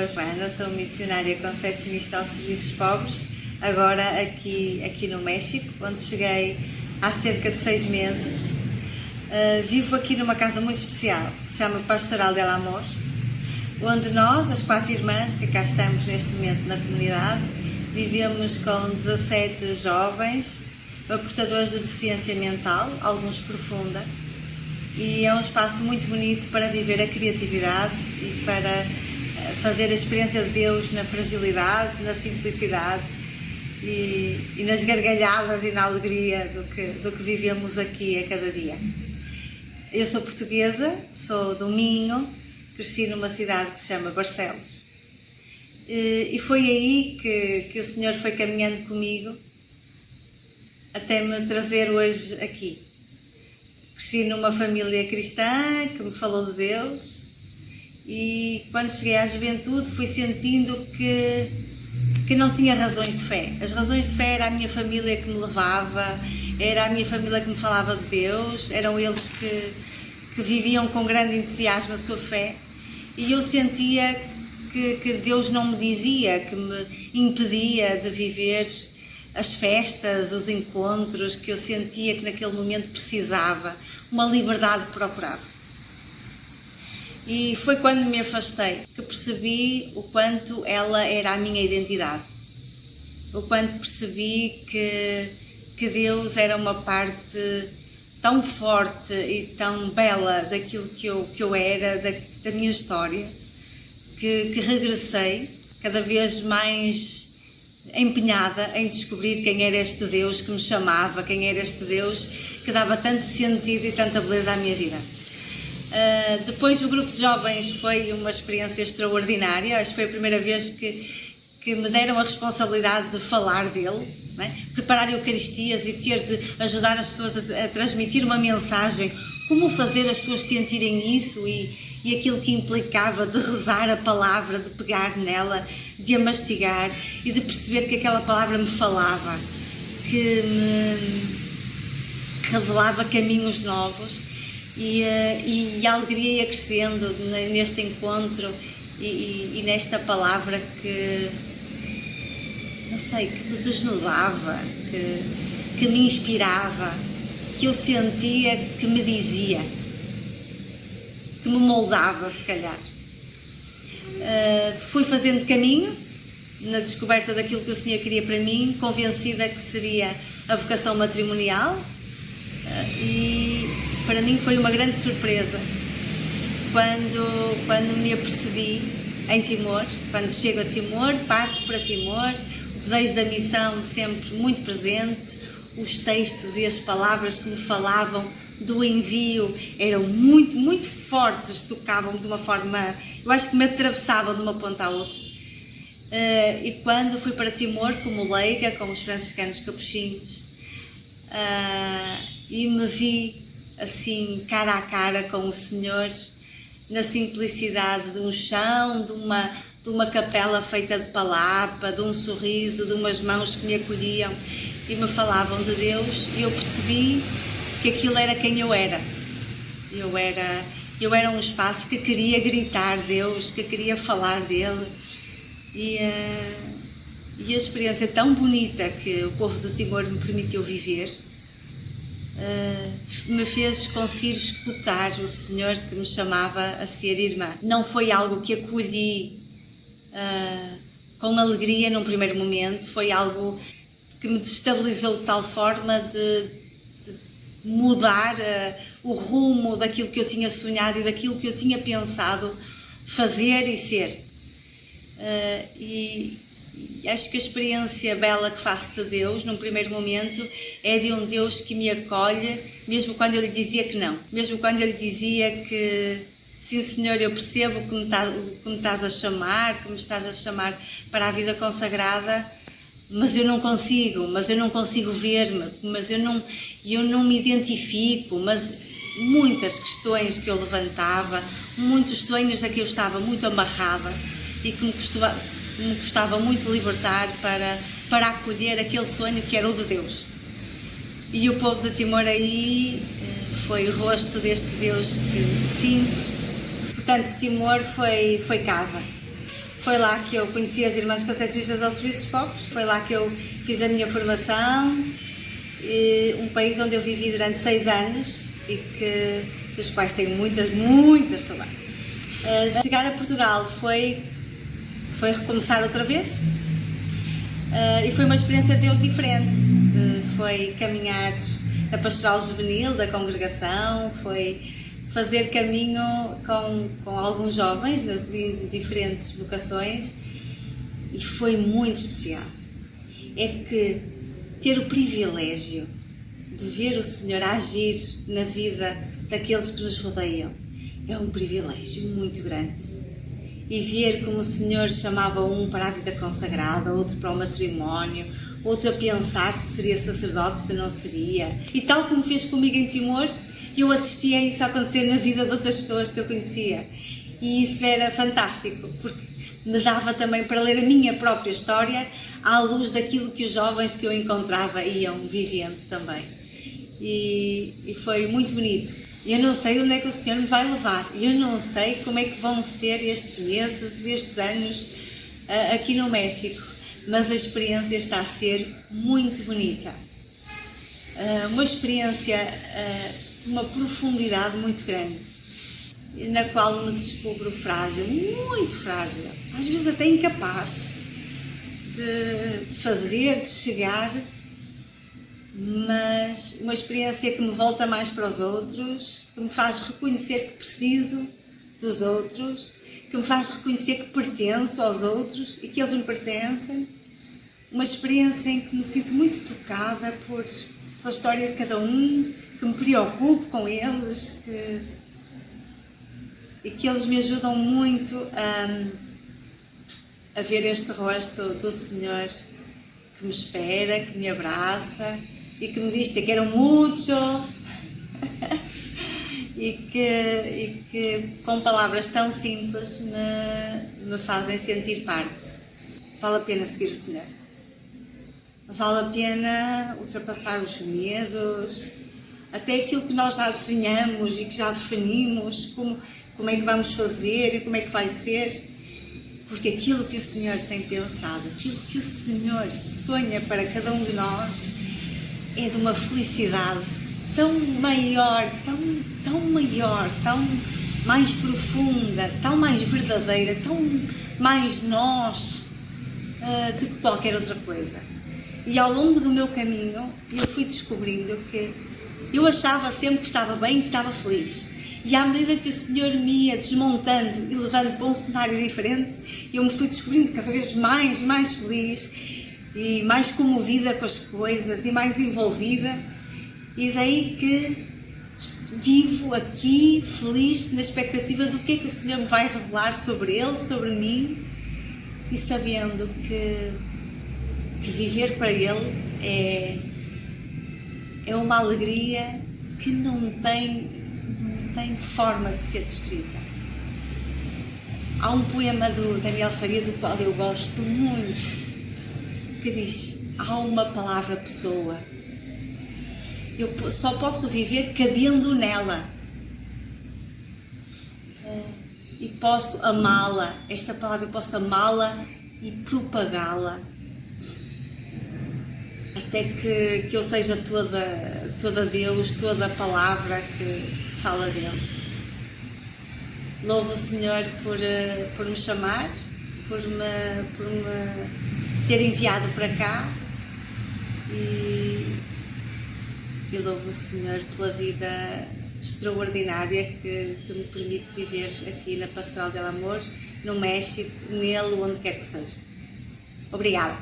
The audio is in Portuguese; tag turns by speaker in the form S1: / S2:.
S1: a Joana, sou missionária concepcionista aos serviços pobres, agora aqui no México, onde cheguei há cerca de 6 meses. Vivo aqui numa casa muito especial, que se chama Pastoral del Amor, onde nós, as 4 irmãs que cá estamos neste momento na comunidade, vivemos com 17 jovens portadores de deficiência mental, alguns profunda, e é um espaço muito bonito para viver a criatividade e para fazer a experiência de Deus na fragilidade, na simplicidade e nas gargalhadas e na alegria do que vivemos aqui a cada dia. Eu sou portuguesa, sou do Minho, cresci numa cidade que se chama Barcelos, e foi aí que o Senhor foi caminhando comigo até me trazer hoje aqui. Cresci numa família cristã que me falou de Deus, e quando cheguei à juventude fui sentindo que não tinha razões de fé. As razões de fé era a minha família que me levava, era a minha família que me falava de Deus, eram eles que viviam com grande entusiasmo a sua fé, e eu sentia que Deus não me dizia, que me impedia de viver as festas, os encontros que eu sentia que naquele momento precisava, uma liberdade que procurava. E foi quando me afastei que percebi o quanto ela era a minha identidade, o quanto percebi que Deus era uma parte tão forte e tão bela daquilo que eu era, da minha história, que regressei cada vez mais empenhada em descobrir quem era este Deus que me chamava, quem era este Deus que dava tanto sentido e tanta beleza à minha vida. Depois o grupo de jovens foi uma experiência extraordinária. Acho que foi a primeira vez que me deram a responsabilidade de falar dele, não é? Preparar Eucaristias e ter de ajudar as pessoas a transmitir uma mensagem, como fazer as pessoas sentirem isso e aquilo que implicava de rezar a palavra, de pegar nela, de a mastigar e de perceber que aquela palavra me falava, que me revelava caminhos novos, e a alegria ia crescendo neste encontro e nesta palavra que, não sei, que me desnudava, que me inspirava, que eu sentia que me dizia, que me moldava, se calhar. Fui fazendo caminho na descoberta daquilo que o Senhor queria para mim, convencida que seria a vocação matrimonial, e para mim foi uma grande surpresa quando me apercebi em Timor, quando chego a Timor, parto para Timor, o desejo da missão sempre muito presente, os textos e as palavras que me falavam do envio eram muito, muito fortes, tocavam-me de uma forma, eu acho que me atravessavam de uma ponta à outra. E quando fui para Timor como leiga, com os franciscanos capuchinhos, e me vi assim, cara a cara com o Senhor, na simplicidade de um chão, de uma capela feita de palapa, de um sorriso, de umas mãos que me acolhiam e me falavam de Deus, e eu percebi que aquilo era quem eu era. Eu era um espaço que queria gritar Deus, que queria falar dele, e a experiência tão bonita que o povo do Timor me permitiu viver me fez conseguir escutar o Senhor que me chamava a ser irmã. Não foi algo que acolhi com alegria num primeiro momento, foi algo que me destabilizou de tal forma de mudar o rumo daquilo que eu tinha sonhado e daquilo que eu tinha pensado fazer e ser. E acho que a experiência bela que faço de Deus, num primeiro momento, é de um Deus que me acolhe, mesmo quando eu lhe dizia que não. Mesmo quando eu lhe dizia que, sim Senhor, eu percebo que me estás a chamar, que me estás a chamar para a vida consagrada, mas eu não consigo ver-me, mas eu não me identifico, mas muitas questões que eu levantava, muitos sonhos a que eu estava muito amarrada e que me custava muito libertar para acolher aquele sonho que era o de Deus. E o povo de Timor aí foi o rosto deste Deus simples. Portanto, Timor foi casa. Foi lá que eu conheci as Irmãs Conceicionistas ao Serviço dos Pobres, foi lá que eu fiz a minha formação, um país onde eu vivi durante 6 anos e dos quais tenho muitas saudades. Chegar a Portugal foi recomeçar outra vez e foi uma experiência de Deus diferente. Foi caminhar na pastoral juvenil da congregação, foi fazer caminho com alguns jovens de diferentes vocações e foi muito especial. É que ter o privilégio de ver o Senhor agir na vida daqueles que nos rodeiam é um privilégio muito grande. E ver como o Senhor chamava um para a vida consagrada, outro para o matrimónio, outro a pensar se seria sacerdote, se não seria. E tal como fez comigo em Timor, eu assistia a isso acontecer na vida de outras pessoas que eu conhecia. E isso era fantástico, porque me dava também para ler a minha própria história à luz daquilo que os jovens que eu encontrava iam vivendo também. E foi muito bonito. Eu não sei onde é que o Senhor me vai levar, eu não sei como é que vão ser estes meses, estes anos aqui no México, mas a experiência está a ser muito bonita. Uma experiência de uma profundidade muito grande, na qual me descubro frágil, muito frágil, às vezes até incapaz de fazer, de chegar, mas uma experiência que me volta mais para os outros, que me faz reconhecer que preciso dos outros, que me faz reconhecer que pertenço aos outros e que eles me pertencem. Uma experiência em que me sinto muito tocada pela história de cada um, que me preocupo com eles, e que eles me ajudam muito a ver este rosto do Senhor que me espera, que me abraça e que me diz que quero muito e que com palavras tão simples me fazem sentir parte. Vale a pena seguir o Senhor. Vale a pena ultrapassar os medos, até aquilo que nós já desenhamos e que já definimos, como é que vamos fazer e como é que vai ser. Porque aquilo que o Senhor tem pensado, aquilo que o Senhor sonha para cada um de nós é de uma felicidade tão maior, tão maior, tão mais profunda, tão mais verdadeira, tão mais nós do que qualquer outra coisa. E ao longo do meu caminho eu fui descobrindo que eu achava sempre que estava bem, que estava feliz. E à medida que o Senhor me ia desmontando e levando para um cenário diferente, eu me fui descobrindo cada vez mais feliz e mais comovida com as coisas e mais envolvida. E daí que vivo aqui feliz na expectativa do que é que o Senhor me vai revelar sobre Ele, sobre mim, e sabendo que viver para Ele é uma alegria que não tem forma de ser descrita. Há um poema do Daniel Faria, do qual eu gosto muito, que diz: há uma palavra pessoa, eu só posso viver cabendo nela, e posso amá-la, esta palavra eu posso amá-la e propagá-la, até que eu seja toda Deus, toda a palavra que fala dele. Louvo o Senhor por me chamar, por me ter enviado para cá, e louvo o Senhor pela vida extraordinária que me permite viver aqui na Pastoral del Amor, no México, nele, onde quer que seja. Obrigada.